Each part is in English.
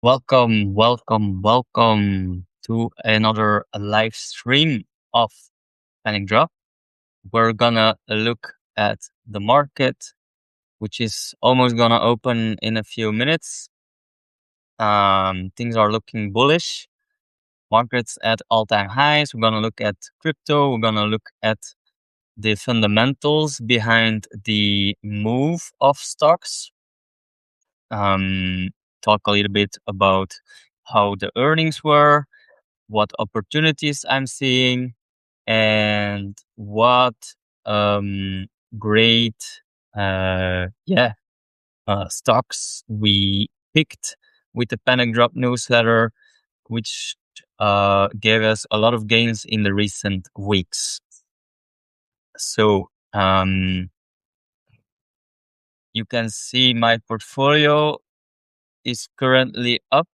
Welcome to another live stream of Panic Drop. We're gonna look at the market, which is almost gonna open in a few minutes. Things are looking bullish. Markets at all-time highs. We're gonna look at crypto. We're gonna look at the fundamentals behind the move of stocks. Um, Talk a little bit about how the earnings were, what opportunities I'm seeing, and what um, great stocks we picked with the Panic Drop newsletter, which gave us a lot of gains in the recent weeks. So you can see my portfolio is currently up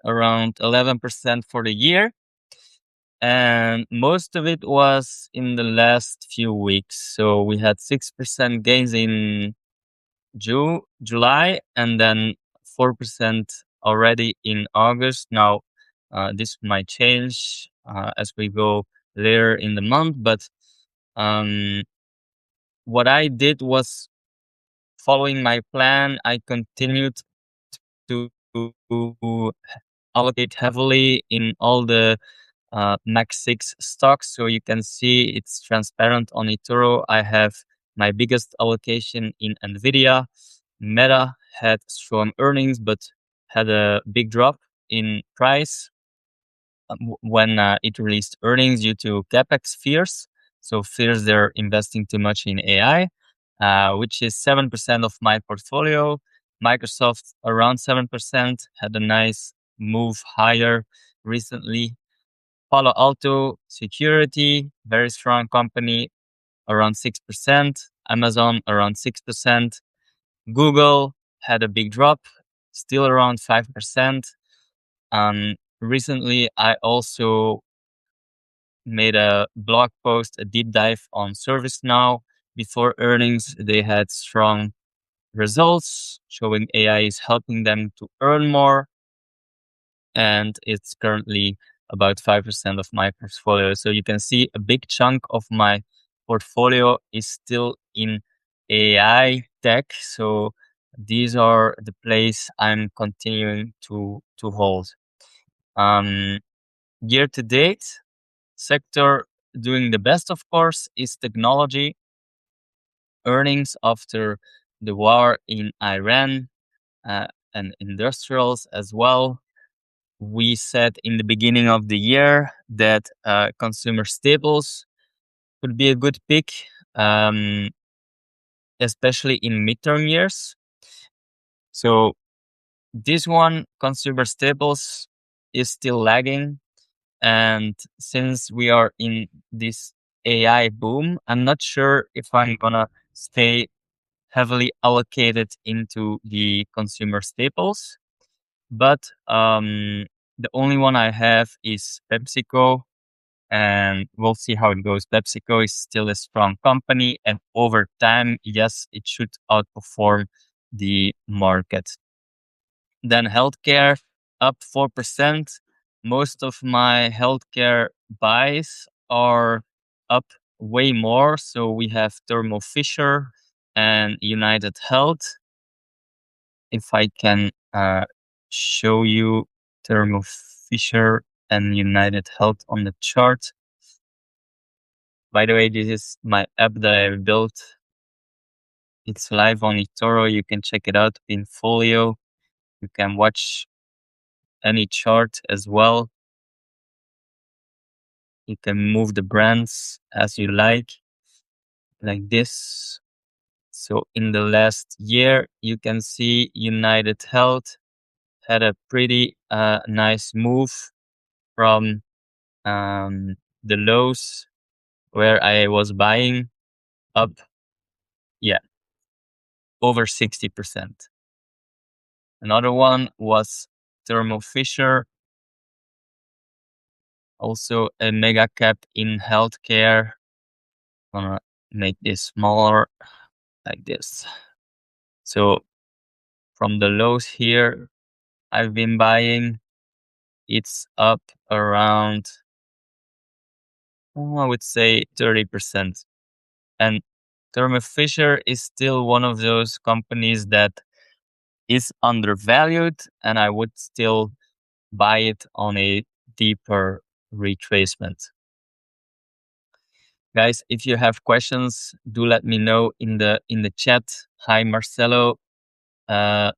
around 11% for the year. And most of it was in the last few weeks. So we had 6% gains in July, and then 4% already in August. Now, this might change as we go later in the month, but um, what I did was following my plan. I continued to allocate heavily in all the Max 6 stocks. So you can see it's transparent on eToro. I have my biggest allocation in NVIDIA. Meta had strong earnings, but had a big drop in price when it released earnings due to capex fears. So fears they're investing too much in AI, which is 7% of my portfolio. Microsoft around 7% had a nice move higher recently. Palo Alto Security, very strong company, around 6%. Amazon, around 6%. Google had a big drop, still around 5%. Recently, I also made a blog post, a deep dive on ServiceNow. Before earnings, they had strong results showing AI is helping them to earn more, and it's currently about 5% of my portfolio. So you can see a big chunk of my portfolio is still in AI tech. So these are the place I'm continuing to hold. Um, Year to date, sector doing the best, of course, is technology. Earnings after the war in Iran and industrials as well. We said in the beginning of the year that consumer staples could be a good pick, um, especially in midterm years. So this one, consumer staples, is still lagging. And since we are in this AI boom, I'm not sure if I'm gonna stay heavily allocated into the consumer staples. But the only one I have is PepsiCo, and we'll see how it goes. PepsiCo is still a strong company, and over time, yes, it should outperform the market. Then healthcare up 4%. Most of my healthcare buys are up way more. So we have Thermo Fisher and United Health. If I can show you Thermo Fisher and United Health on the chart. By the way, this is my app that I built. It's live on eToro. You can check it out in Folio. You can watch any chart as well. You can move the brands as you like this. So in the last year, you can see United Health had a pretty nice move from the lows where I was buying up, yeah, over 60%. Another one was Thermo Fisher, also a mega cap in healthcare. I'm gonna make this smaller like this. So from the lows here I've been buying. It's up around, I would say 30%. And Thermo Fisher is still one of those companies that is undervalued, and I would still buy it on a deeper retracement. Guys, if you have questions, do let me know in the chat. Hi Marcelo, uh,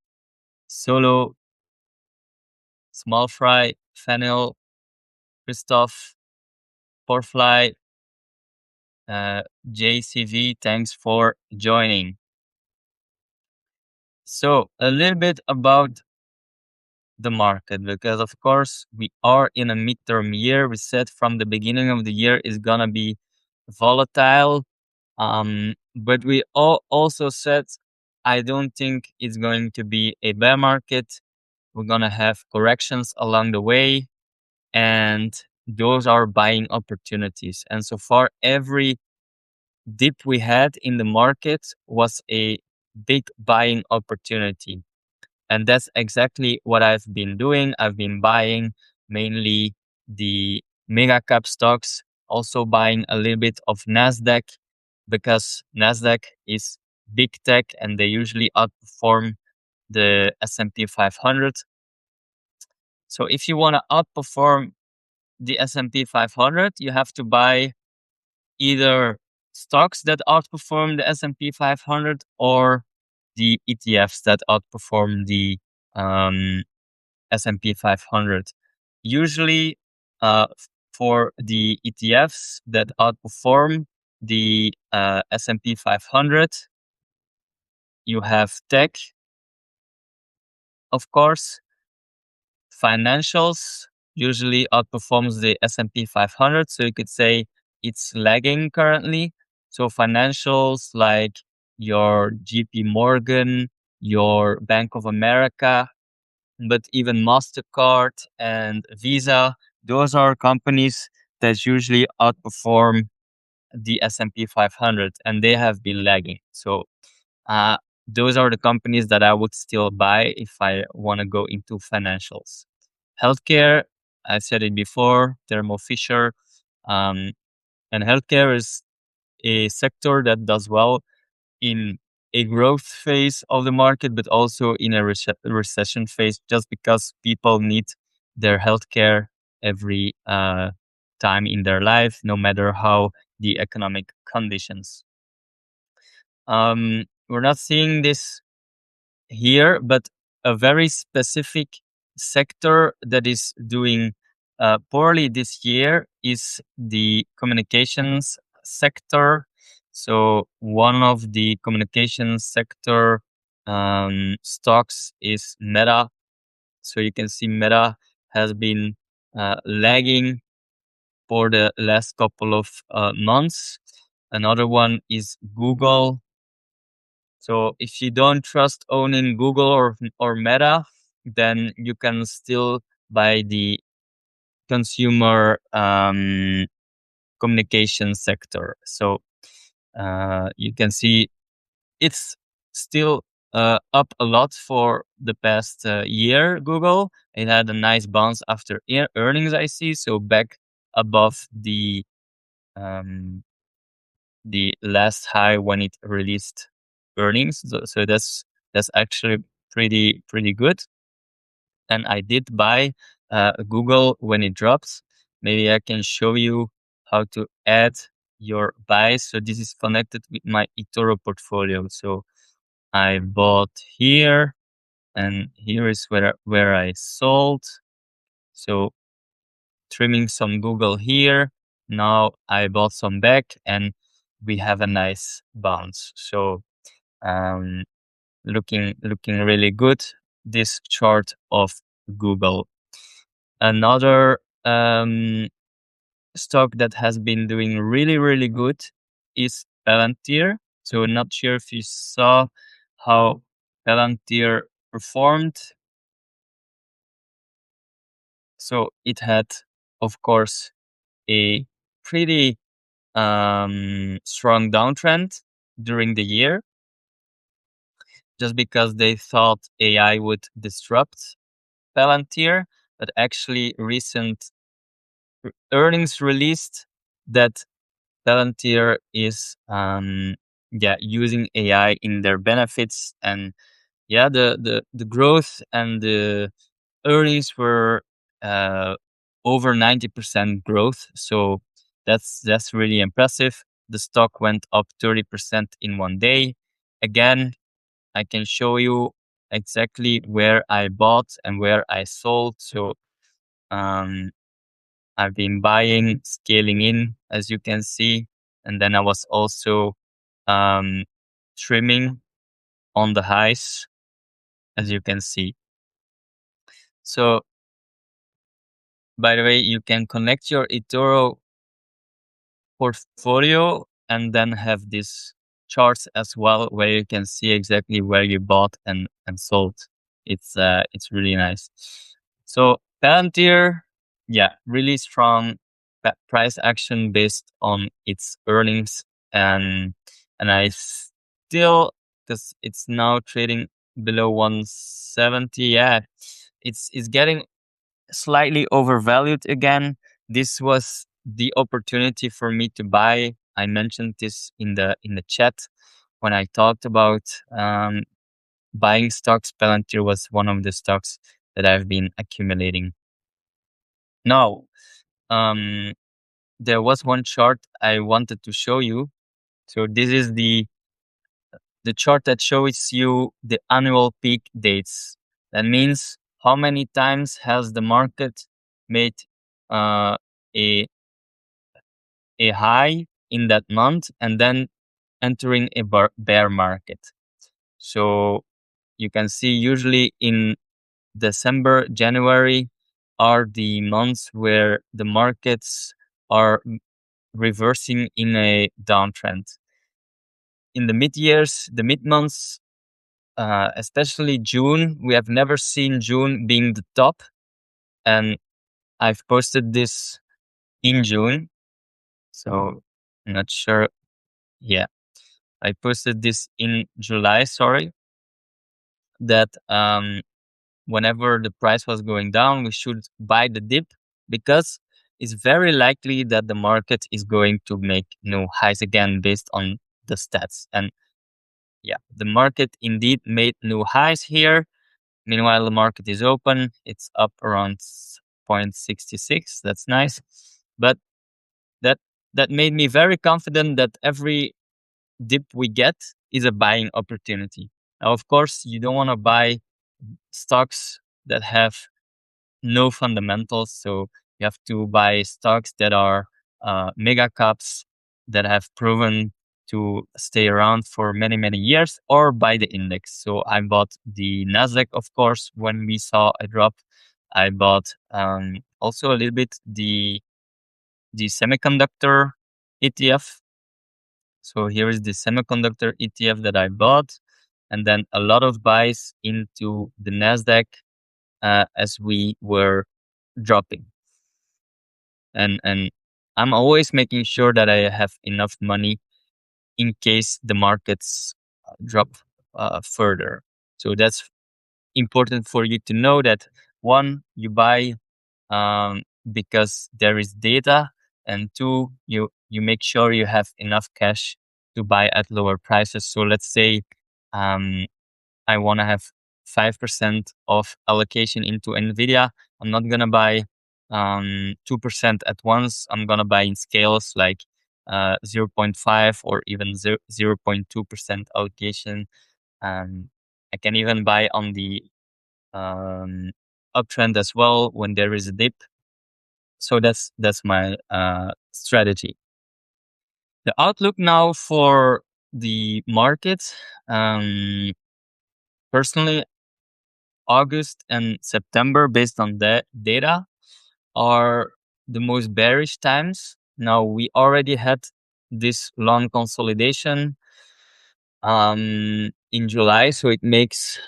Solo, Small Fry, Fennel, Christoph, Porfly, uh, JCV, thanks for joining. So a little bit about the market, because of course we are in a midterm year. We said from the beginning of the year is gonna be volatile. But we also said I don't think it's going to be a bear market. We're gonna have corrections along the way, and those are buying opportunities. And so far, every dip we had in the market was a big buying opportunity. And that's exactly what I've been doing. I've been buying mainly the mega cap stocks, also buying a little bit of NASDAQ, because NASDAQ is big tech and they usually outperform the S&P 500. So if you want to outperform the S&P 500, you have to buy either stocks that outperform the S&P 500 or the ETFs that outperform the um, S&P 500. Usually, for the ETFs that outperform the S&P 500, you have tech, of course. Financials usually outperforms the S&P 500, so you could say it's lagging currently. So financials like your JP Morgan, your Bank of America, but even MasterCard and Visa, those are companies that usually outperform the S&P 500, and they have been lagging. So uh, those are the companies that I would still buy if I want to go into financials. Healthcare, I said it before, Thermo Fisher, um, and healthcare is a sector that does well in a growth phase of the market, but also in a recession phase, just because people need their healthcare every time in their life, no matter how the economic conditions. We're not seeing this here, but a very specific sector that is doing poorly this year is the communications sector. So one of the communications sector stocks is Meta. So you can see Meta has been lagging for the last couple of months. Another one is Google. So if you don't trust owning Google or Meta, then you can still buy the consumer communication sector. So you can see it's still up a lot for the past year. Google, it had a nice bounce after earnings, I see. So back above um, the last high when it released earnings. So that's actually pretty good. And I did buy Google when it drops. Maybe I can show you how to add your buys. So this is connected with my eToro portfolio. So I bought here, and here is where I sold. So trimming some Google here. Now I bought some back, and we have a nice bounce. So um, looking really good. This chart of Google. Another stock that has been doing really good is Palantir. So not sure if you saw how Palantir performed. So it had, of course, a pretty strong downtrend during the year, just because they thought AI would disrupt Palantir, but actually recent earnings released that Palantir is using AI in their benefits, and the growth and the earnings were uh, over 90% growth. So that's really impressive. The stock went up 30% in one day. Again, I can show you exactly where I bought and where I sold. So um, I've been buying, scaling in, as you can see, and then I was also um, trimming on the highs, as you can see. So, by the way, you can connect your eToro portfolio and then have these charts as well, where you can see exactly where you bought and sold. It's really nice. So Palantir, yeah, really strong price action based on its earnings, and I still, because it's now trading below 170. Yeah, it's getting slightly overvalued again. This was the opportunity for me to buy. I mentioned this in the chat when I talked about buying stocks. Palantir was one of the stocks that I've been accumulating. Now, um, there was one chart I wanted to show you. So this is the chart that shows you the annual peak dates. That means how many times has the market made uh, a a high in that month and then entering a bear market. So you can see usually in December, January are the months where the markets are reversing in a downtrend. In the mid years, the mid months, especially June, we have never seen June being the top. And I've posted this in June. So I'm not sure. Yeah, I posted this in July, sorry, that whenever the price was going down, we should buy the dip, because it's very likely that the market is going to make new highs again based on the stats. And yeah, the market indeed made new highs here. Meanwhile, the market is open. It's up around 0.66. That's nice. But that that made me very confident that every dip we get is a buying opportunity. Now, of course, you don't want to buy stocks that have no fundamentals. So you have to buy stocks that are mega caps that have proven to stay around for many, many years, or buy the index. So I bought the Nasdaq, of course, when we saw a drop. I bought also a little bit the semiconductor ETF. So here is the semiconductor ETF that I bought, and then a lot of buys into the Nasdaq as we were dropping. And I'm always making sure that I have enough money in case the markets drop further. So that's important for you to know that, one, you buy because there is data, and two, you make sure you have enough cash to buy at lower prices. So let's say um, I want to have 5% of allocation into Nvidia. I'm not gonna buy 2% at once. I'm gonna buy in scales, like 0.5 or even 0.2% allocation. I can even buy on the uptrend as well when there is a dip. So that's my strategy. The outlook now for the market. Personally, August and September, based on that data, are the most bearish times. Now, we already had this long consolidation in July, so it makes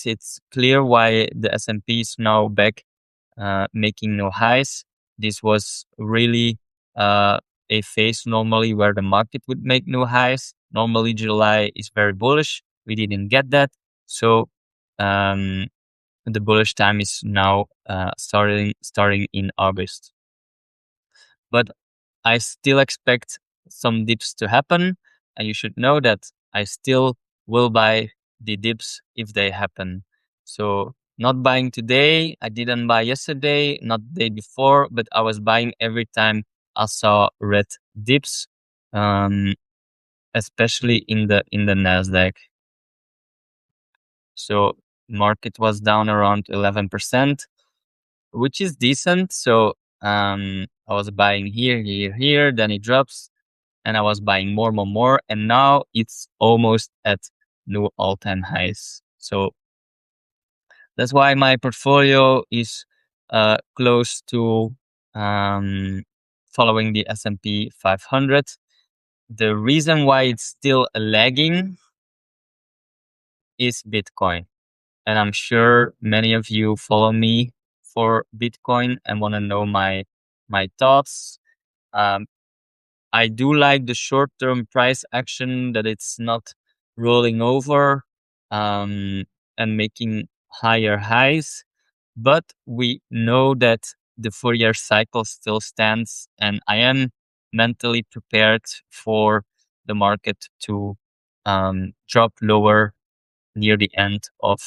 it clear why the S&P is now back making no highs. This was really a phase normally where the market would make new highs. Normally, July is very bullish. We didn't get that. So um, the bullish time is now starting in August. But I still expect some dips to happen, and you should know that I still will buy the dips if they happen. So not buying today, I didn't buy yesterday, not the day before, but I was buying every time I saw red dips, um, especially in the Nasdaq. So market was down around 11%, which is decent. So I was buying here, then it drops, and I was buying more, and now it's almost at new all-time highs. So that's why my portfolio is close to um, following the S&P 500. The reason why it's still lagging is Bitcoin. And I'm sure many of you follow me for Bitcoin and want to know my thoughts. Um, I do like the short-term price action that it's not rolling over um, and making higher highs, but we know that the Fourier cycle still stands, and I am mentally prepared for the market to drop lower near the end of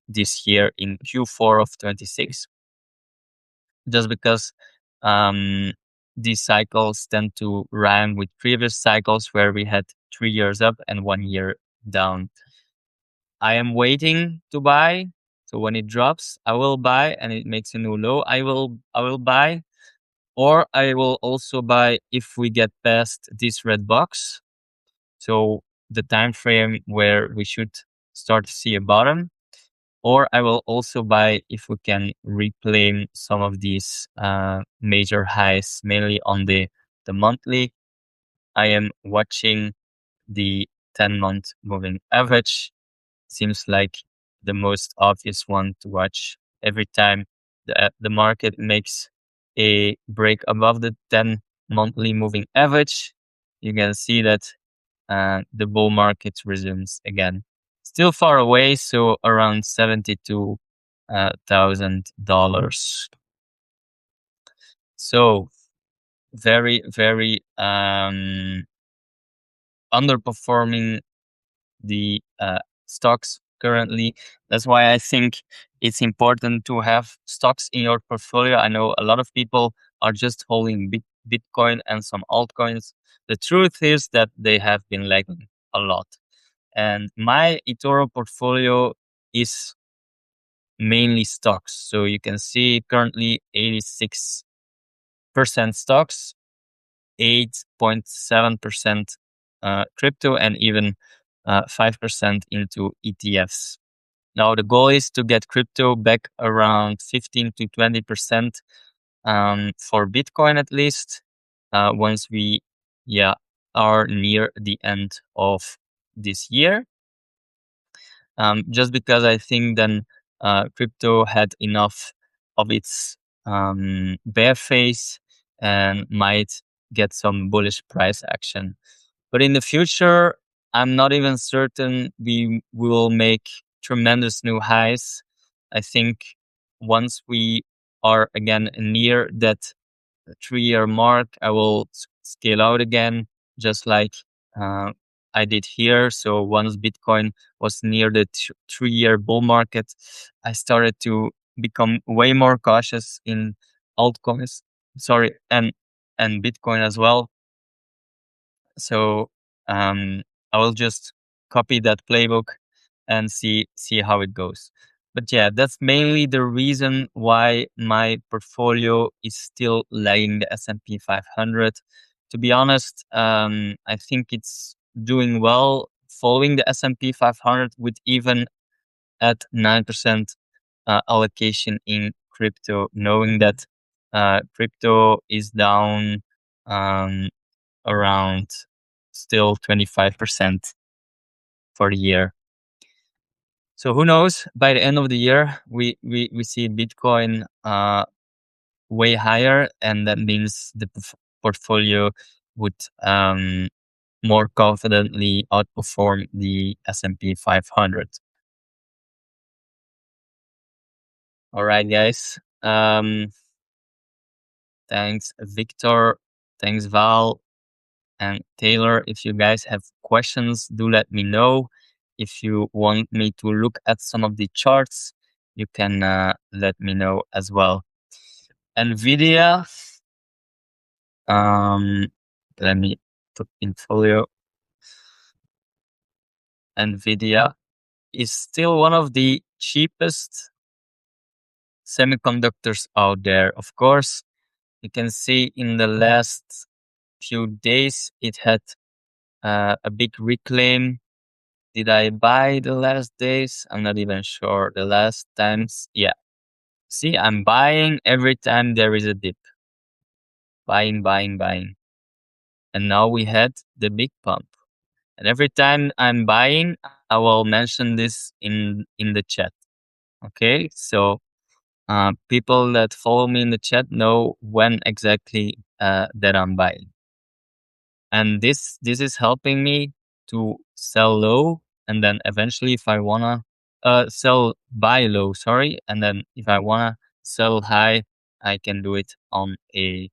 this year in Q4 of 26, just because um, these cycles tend to rhyme with previous cycles where we had 3 years up and 1 year down. I am waiting to buy. So when it drops, I will buy, and it makes a new low. I will buy, or I will also buy if we get past this red box. So the time frame where we should start to see a bottom, or I will also buy if we can reclaim some of these major highs, mainly on the monthly. I am watching the 10-month moving average. Seems like the most obvious one to watch. Every time the market makes a break above the 10 monthly moving average, you can see that the bull market resumes again. Still far away, so around $72,000. So very, very underperforming the stocks currently. That's why I think it's important to have stocks in your portfolio. I know a lot of people are just holding Bitcoin and some altcoins. The truth is that they have been lagging a lot. And my eToro portfolio is mainly stocks. So you can see currently 86% stocks, 8.7% crypto, and even 5% into ETFs. Now, the goal is to get crypto back around 15 to 20% for Bitcoin at least, once we are near the end of this year. Just because I think then crypto had enough of its bear phase and might get some bullish price action. But in the future, I'm not even certain we will make tremendous new highs. I think once we are again near that 3 year mark, I will scale out again, just like uh, I did here. So once Bitcoin was near the 3 year bull market, I started to become way more cautious in altcoins. Sorry, and Bitcoin as well. So um, I will just copy that playbook and see how it goes. But yeah, that's mainly the reason why my portfolio is still lagging the S&P 500. To be honest, I think it's doing well following the S&P 500 with even at 9% allocation in crypto, knowing that crypto is down um, around still 25% for the year. So who knows? By the end of the year, we see Bitcoin way higher, and that means the portfolio would more confidently outperform the S&P 500. All right, guys. Thanks, Victor. Thanks, Val and Taylor. If you guys have questions, do let me know. If you want me to look at some of the charts, you can let me know as well. NVIDIA. Um, Let me put in folio. NVIDIA is still one of the cheapest semiconductors out there. Of course, you can see in the last few days it had a big reclaim. Did I buy the last days? I'm not even sure. The last times, yeah. See, I'm buying every time there is a dip. Buying, buying, buying. And now we had the big pump. And every time I'm buying, I will mention this in the chat. Okay, so people that follow me in the chat know when exactly that I'm buying, and this is helping me to sell low, and then eventually, if I wanna sell buy low, sorry, and then if I wanna sell high, I can do it on a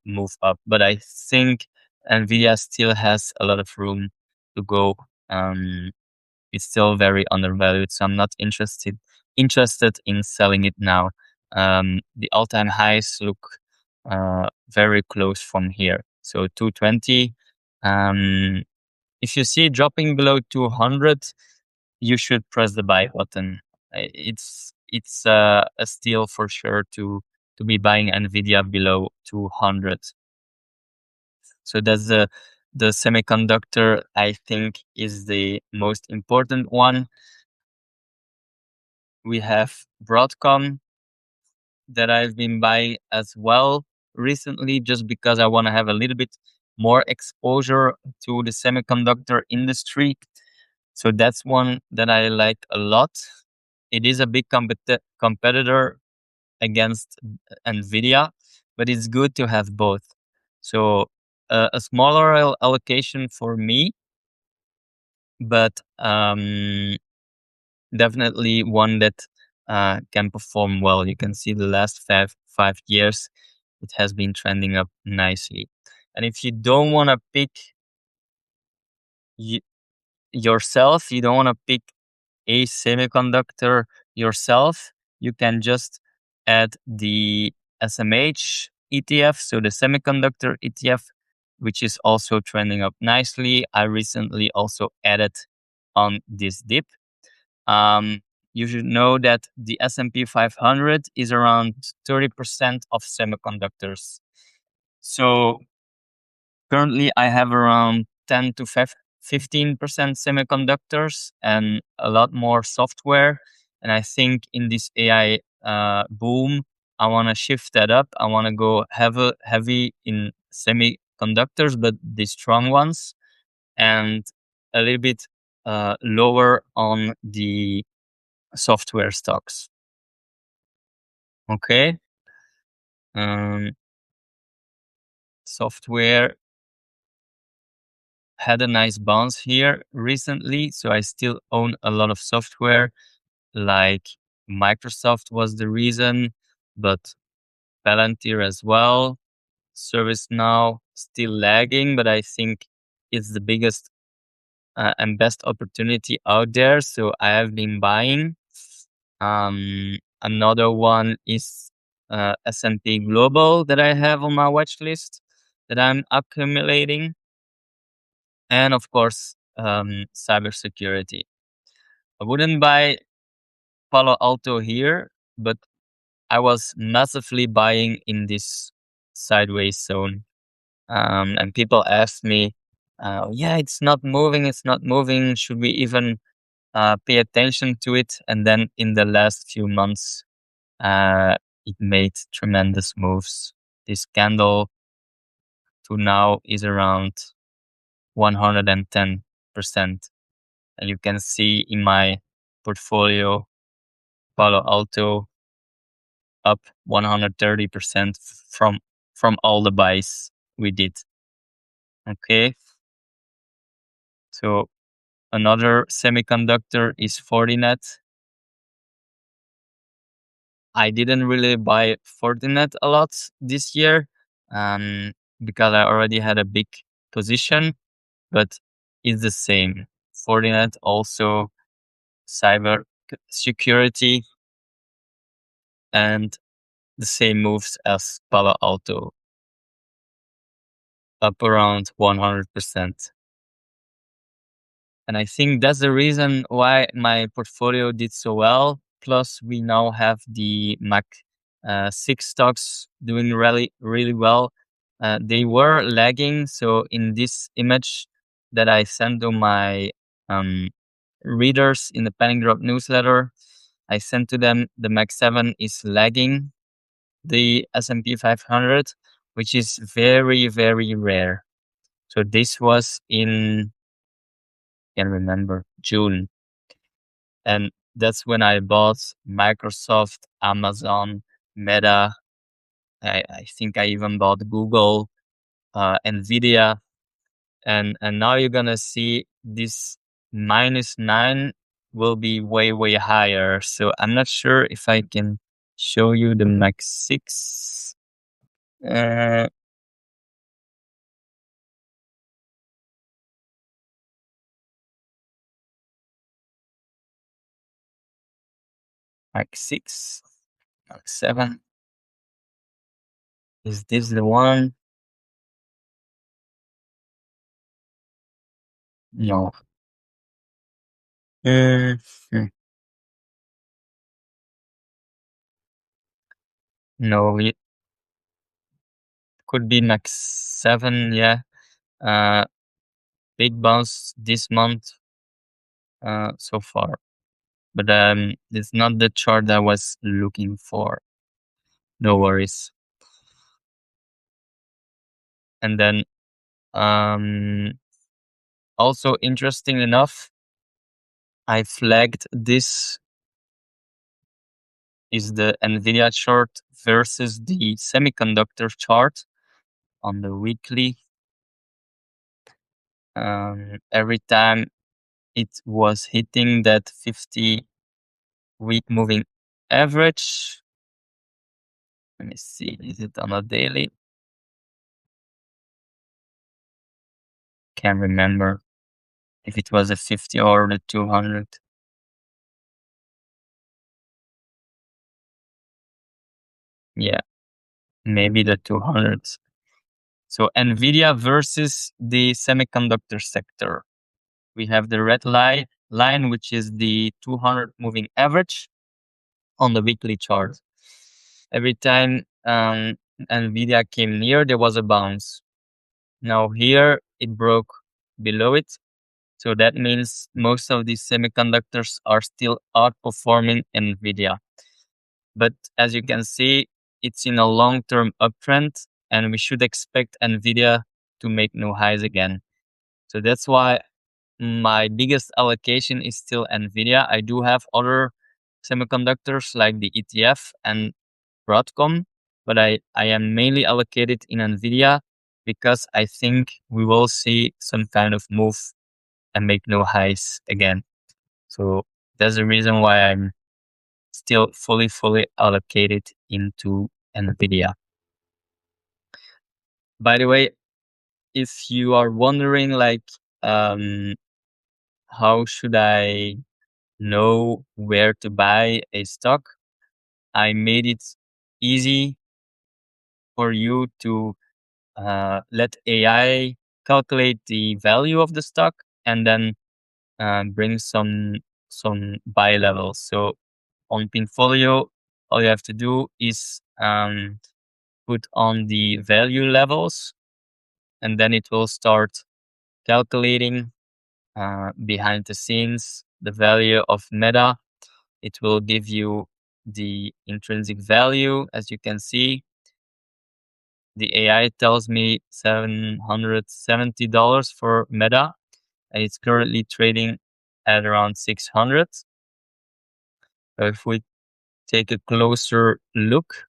move up. But I think Nvidia still has a lot of room to go. Um, it's still very undervalued, so I'm not interested in selling it now. The all-time highs look very close from here. So 220. Um, if you see it dropping below 200, you should press the buy button. It's a steal for sure to be buying Nvidia below 200. So that's the semiconductor I think is the most important one. We have Broadcom that I've been buying as well recently, just because I want to have a little bit more exposure to the semiconductor industry. So that's one that I like a lot. It is a big competitor against Nvidia, but it's good to have both. So a smaller allocation for me, but definitely one that can perform well. You can see the last five years, it has been trending up nicely. And if you don't want to pick y- yourself, you don't want to pick a semiconductor yourself, you can just add the SMH ETF, so the semiconductor ETF, which is also trending up nicely. I recently also added on this dip. Um, you should know that the S&P 500 is around 30% of semiconductors. So currently I have around 10 to 15% semiconductors and a lot more software. And I think in this AI boom, I want to shift that up. I want to go heavy in semiconductors, but the strong ones, and a little bit lower on the software stocks. Okay. Um, Software had a nice bounce here recently, so I still own a lot of software. Like Microsoft was the reason, but Palantir as well. ServiceNow still lagging, but I think it's the biggest and best opportunity out there. So I have been buying. Another one is S&P Global that I have on my watch list that I'm accumulating, and of course, cybersecurity. I wouldn't buy Palo Alto here, but I was massively buying in this sideways zone. And people asked me, "Yeah, it's not moving. It's not moving. Should we even pay attention to it?" And then in the last few months, it made tremendous moves. This candle to now is around 110%. And you can see in my portfolio, Palo Alto up 130% from all the buys we did. Okay. So another semiconductor is Fortinet. I didn't really buy Fortinet a lot this year, um, because I already had a big position, but it's the same. Fortinet also cyber security and the same moves as Palo Alto, up around 100%. And I think that's the reason why my portfolio did so well. Plus, we now have the Mac 6 stocks doing really, really well. They were lagging. So, in this image that I sent to my um, readers in the Panic Drop newsletter, I sent to them the Mac 7 is lagging the S&P 500, which is very, very rare. So, this was in, I can remember, June. And that's when I bought Microsoft, Amazon, Meta. I think I even bought Google, Nvidia, and now you're gonna see this -9 will be way way higher. So I'm not sure if I can show you the Max 6. Uh, Max 6, Max 7. Is this the one? No. Uh, hmm, no, it could be Max 7. Yeah. Uh, Big bounce this month so far, but it's not the chart I was looking for. No worries. And then um, also interesting enough, I flagged this is the Nvidia chart versus the semiconductor chart on the weekly. Every time it was hitting that 50-week moving average. Let me see, is it on a daily? Can't remember if it was a 50 or the 200. Yeah, maybe the 200s. So Nvidia versus the semiconductor sector. We have the red line, which is the 200 moving average on the weekly chart. Every time Nvidia came near, there was a bounce. Now here it broke below it. So that means most of these semiconductors are still outperforming Nvidia. But as you can see, it's in a long-term uptrend, and we should expect Nvidia to make new highs again. So that's why my biggest allocation is still Nvidia. I do have other semiconductors like the ETF and Broadcom, but I am mainly allocated in Nvidia because I think we will see some kind of move and make new highs again. So that's the reason why I'm still fully allocated into NVIDIA. By the way, if you are wondering like um, how should I know where to buy a stock, I made it easy for you to let AI calculate the value of the stock and then bring some buy levels. So on Pinfolio, all you have to do is put on the value levels, and then it will start calculating behind the scenes the value of Meta. It will give you the intrinsic value. As you can see, the AI tells me $770 for Meta, and it's currently trading at around 600. So if we take a closer look,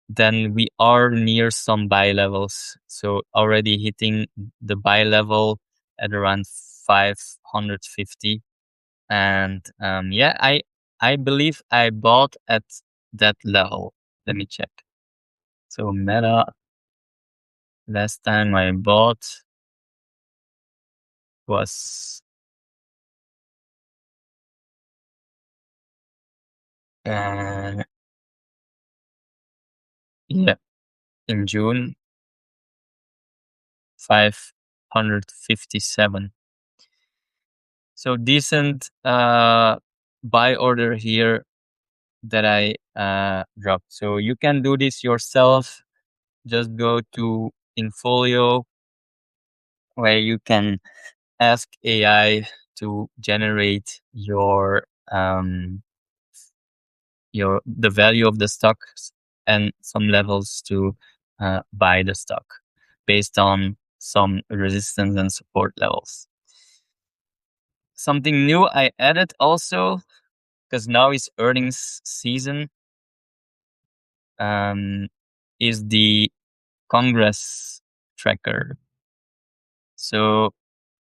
then we are near some buy levels. So already hitting the buy level at around 550. And yeah, I believe I bought at that level. Let me check. So Meta, last time I bought was uh, yeah, in June, 557. So decent buy order here that I dropped. So you can do this yourself. Just go to Infolio, where you can ask AI to generate your the value of the stocks and some levels to buy the stock based on some resistance and support levels. Something new I added also, because now is earnings season, um, is the Congress tracker. So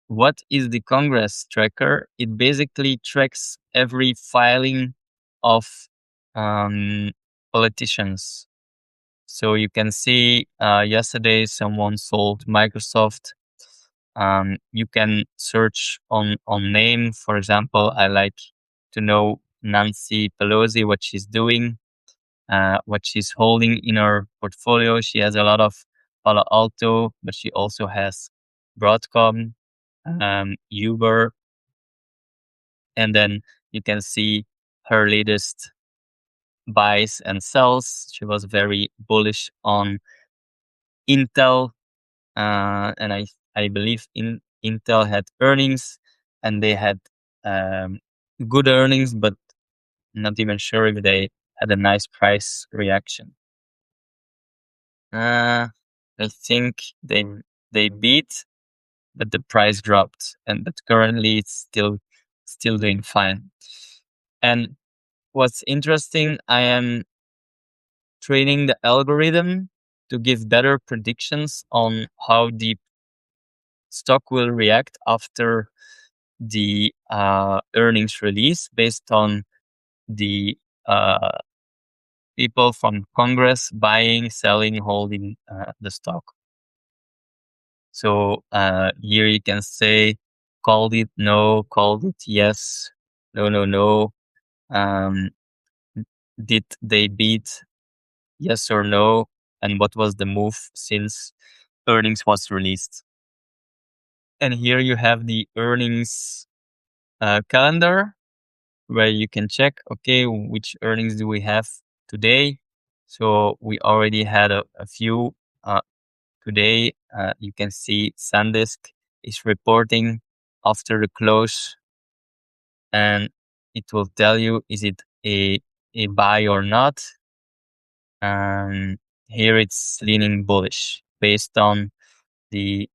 what is the Congress tracker? It basically tracks every filing of um, politicians. So you can see yesterday someone sold Microsoft. You can search on name. For example, I like to know Nancy Pelosi, what she's doing, what she's holding in her portfolio. She has a lot of Palo Alto, but she also has Broadcom, Uber, and then you can see her latest buys and sells. She was very bullish on Intel, and I believe Intel had earnings, and they had um, good earnings, but not even sure if they had a nice price reaction. I think they beat, but the price dropped, and but currently it's still doing fine. And what's interesting, I am training the algorithm to give better predictions on how the stock will react after the earnings release based on the uh, people from Congress buying, selling, holding the stock. So here you can say, called it no, called it yes, no, no, no. Um, did they beat, yes or no? And what was the move since earnings was released? And here you have the earnings calendar, where you can check, okay, which earnings do we have today? So we already had a few today. You can see SanDisk is reporting after the close, and it will tell you, is it a buy or not? Here it's leaning bullish based on the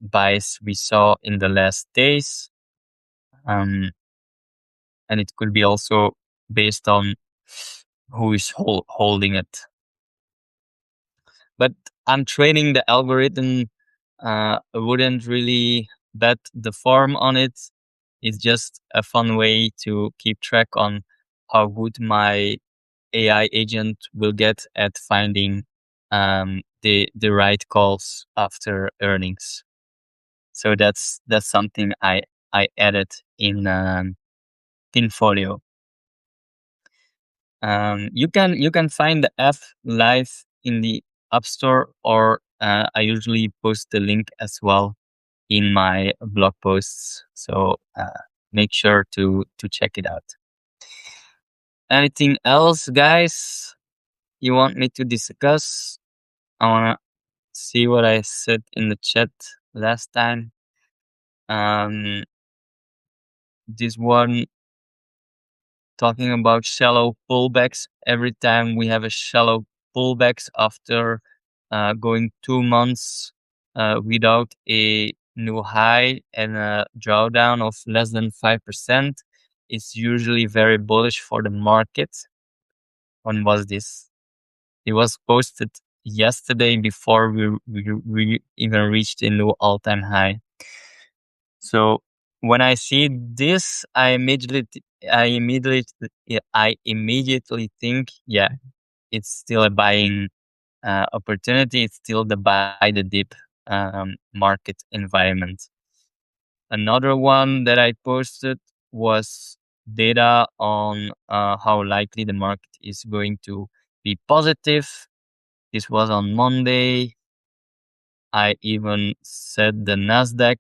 buys we saw in the last days. Um, and it could be also based on who is holding it. But I'm training the algorithm. I wouldn't really bet the farm on it. It's just a fun way to keep track on how good my AI agent will get at finding the right calls after earnings. So that's something I added in Folio. You can find the app live in the App Store, or I usually post the link as well in my blog posts. So make sure to check it out. Anything else, guys? You want me to discuss? I wanna see what I said in the chat last time. Um, this one talking about shallow pullbacks. Every time we have a shallow pullbacks after going 2 months without a new high and a drawdown of less than 5%, it's usually very bullish for the market. When was this? It was posted yesterday before we even reached a new all-time high. So When I see this, I immediately think, yeah, it's still a buying opportunity. It's still the buy the dip market environment. Another one that I posted was data on how likely the market is going to be positive. This was on Monday. I even said the Nasdaq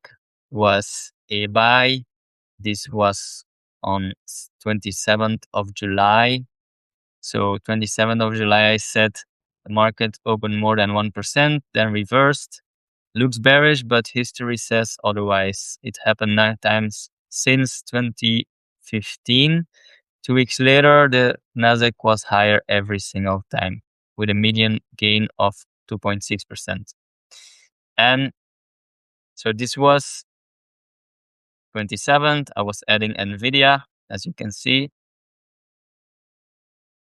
was a buy. This was on 27th of July. So 27th of July, I said the market opened more than 1%, then reversed. Looks bearish, but history says otherwise. It happened 9 times since 2015. 2 weeks later, the Nasdaq was higher every single time, with a median gain of 2.6%. And so this was 27th. I was adding Nvidia, as you can see,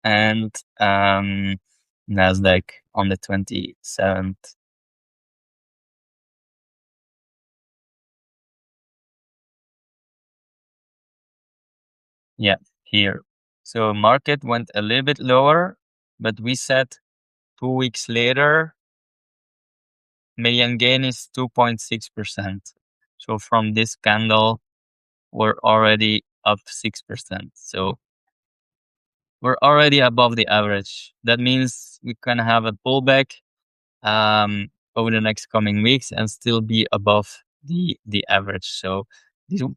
and Nasdaq on the 27th. Yeah, here. So market went a little bit lower, but we said 2 weeks later, median gain is 2.6%. So from this candle, we're already up 6%. So we're already above the average. That means we can have a pullback over the next coming weeks and still be above the average. So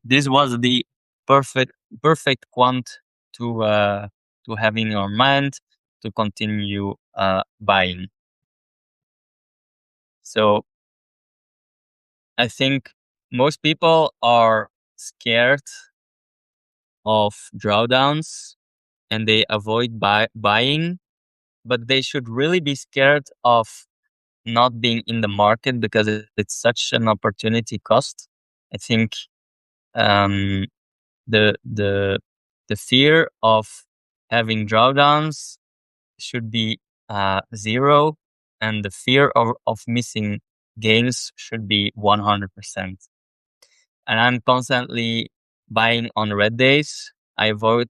this was the perfect quant to have in your mind to continue buying. So I think most people are scared of drawdowns and they avoid buying, but they should really be scared of not being in the market because it's such an opportunity cost. I think um, the the the fear of having drawdowns should be zero, and the fear of missing gains should be 100%. And I'm constantly buying on red days. I avoid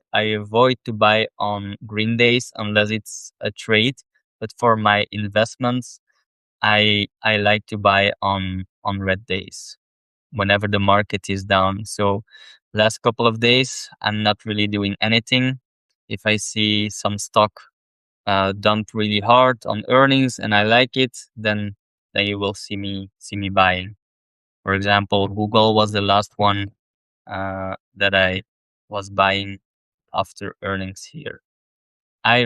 to buy on green days unless it's a trade. But for my investments, I like to buy on red days whenever the market is down. So last couple of days, I'm not really doing anything. If I see some stock dumped really hard on earnings and I like it, then you will see me buying. For example, Google was the last one that I was buying after earnings here. I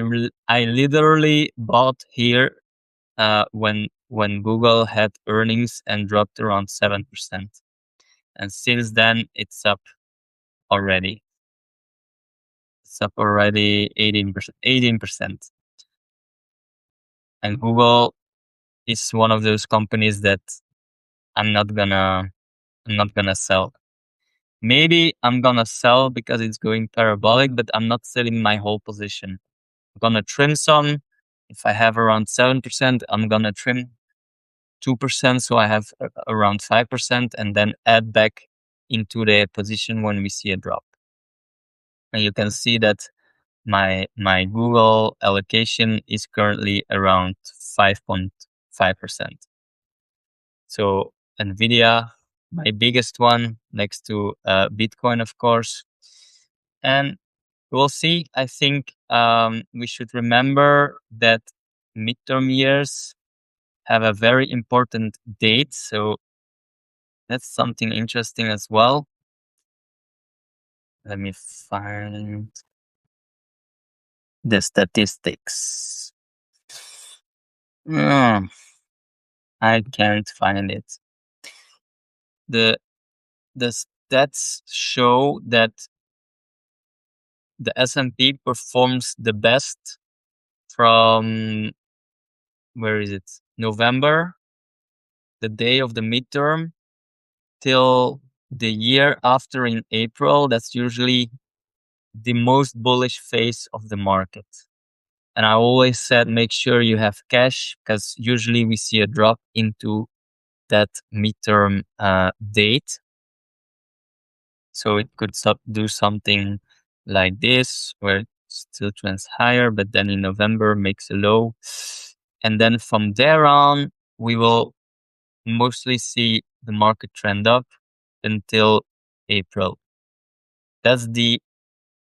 literally bought here when Google had earnings and dropped around 7%. And since then, it's up already. It's up already 18%. 18%. And Google is one of those companies that I'm not gonna I'm not gonna sell. Maybe I'm gonna sell because it's going parabolic, but I'm not selling my whole position. I'm gonna trim some. If I have around 7%, I'm gonna trim 2%, so I have around 5%, and then add back into the position when we see a drop. And you can see that my Google allocation is currently around 5.5%. So Nvidia, my biggest one, next to Bitcoin, of course. And we'll see. I think we should remember that midterm years have a very important date. So that's something interesting as well. Let me find the statistics. Mm, I can't find it. The the stats show that the S&P performs the best from, where is it? November, the day of the midterm, till the year after in April. That's usually the most bullish phase of the market. And I always said, make sure you have cash because usually we see a drop into that midterm date. So it could do something like this, where it still trends higher, but then in November makes a low. And then from there on, we will mostly see the market trend up until April. That's the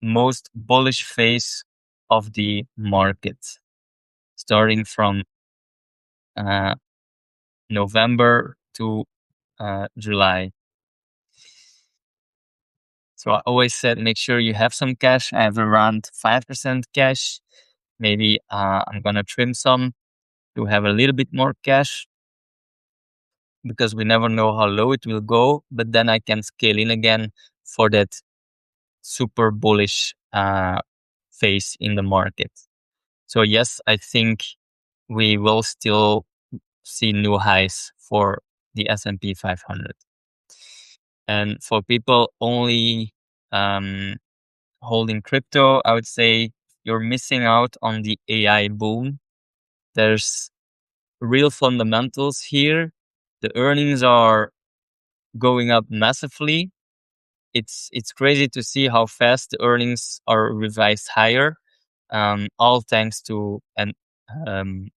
most bullish phase of the market, starting from uh, November to July. So I always said, make sure you have some cash. I have around 5% cash. Maybe I'm going to trim some to have a little bit more cash because we never know how low it will go. But then I can scale in again for that super bullish phase in the market. So yes, I think we will still see new highs for the S&P 500. And for people only holding crypto, I would say you're missing out on the AI boom. There's real fundamentals here. The earnings are going up massively. It's crazy to see how fast the earnings are revised higher, all um,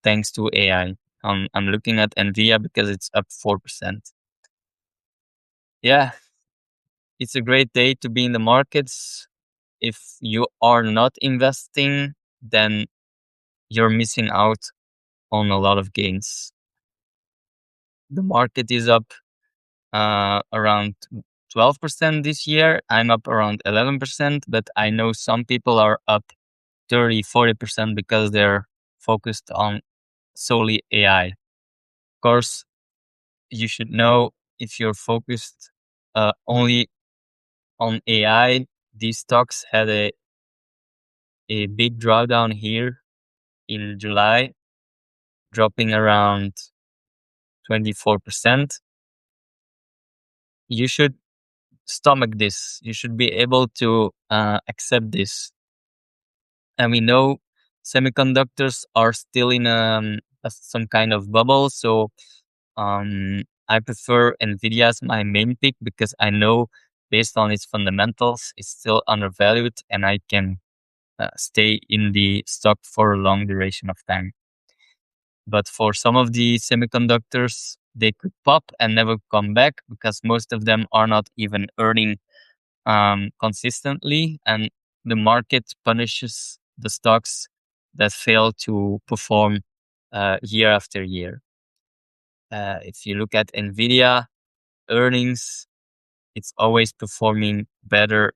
thanks to AI. I'm looking at Nvidia because it's up 4%. Yeah, it's a great day to be in the markets. If you are not investing, then you're missing out on a lot of gains. The market is up around 12% this year. I'm up around 11%, but I know some people are up 30-40% because they're focused on solely AI. Of course, you should know, if you're focused only on AI, these stocks had a big drawdown here in July, dropping around 24%. You should stomach this. You should be able to accept this. And we know semiconductors are still in some kind of bubble. So I prefer Nvidia as my main pick because I know, based on its fundamentals, it's still undervalued and I can stay in the stock for a long duration of time. But for some of the semiconductors, they could pop and never come back because most of them are not even earning consistently, and the market punishes the stocks that fail to perform year after year. If you look at Nvidia earnings, it's always performing better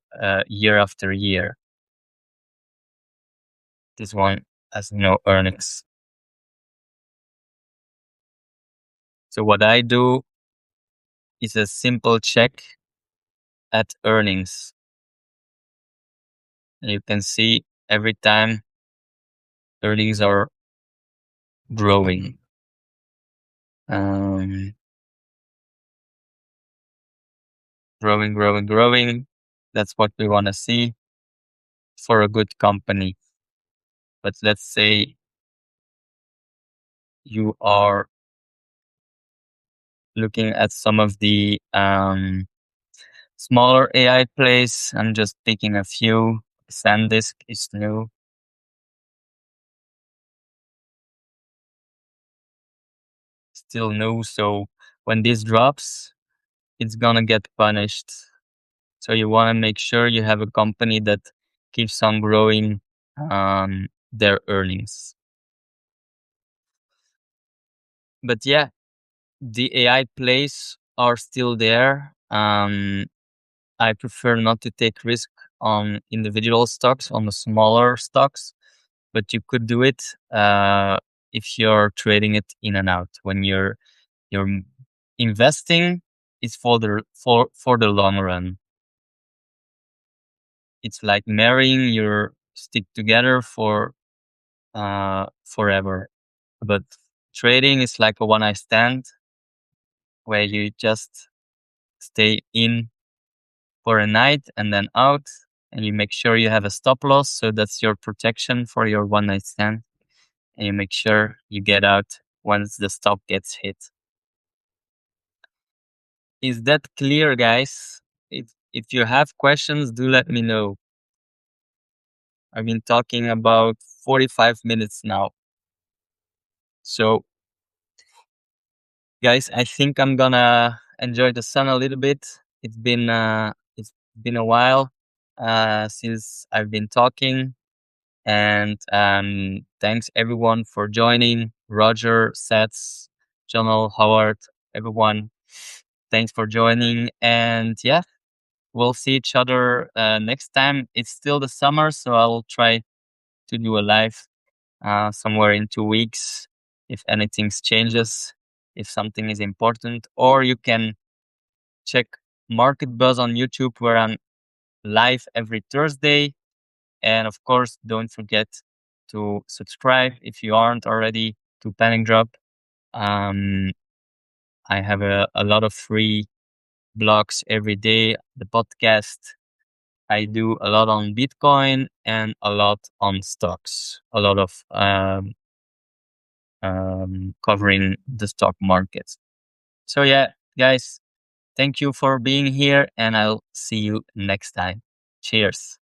year after year. This one has no earnings. So what I do is a simple check at earnings. And you can see every time earnings are growing. Um, growing. That's what we want to see for a good company. But let's say you are looking at some of the smaller AI plays. I'm just picking a few. SanDisk is new. Still new. So when this drops, it's gonna get punished. So you want to make sure you have a company that keeps on growing their earnings. But yeah, the AI plays are still there. I prefer not to take risk on individual stocks, on the smaller stocks, but you could do it if you're trading it in and out. When you're investing, it's for the long run. It's like marrying, you stick together for forever. But trading is like a one night stand where you just stay in for a night and then out, and you make sure you have a stop loss. So that's your protection for your one night stand. And you make sure you get out once the stop gets hit. Is that clear, guys? if you have questions, do let me know. I've been talking about 45 minutes now. So, guys, I think I'm gonna enjoy the sun a little bit. It's been a while since I've been talking, and thanks everyone for joining. Roger, Sets, Jonal, Howard, everyone. Thanks for joining, and yeah, we'll see each other next time. It's still the summer, so I'll try to do a live somewhere in 2 weeks if anything changes, if something is important. Or you can check Market Buzz on YouTube, where I'm live every Thursday. And of course, don't forget to subscribe if you aren't already to Panic Drop. Um, I have a lot of free blogs every day, the podcast. I do a lot on Bitcoin and a lot on stocks, a lot of covering the stock market. So, yeah, guys, thank you for being here, and I'll see you next time. Cheers.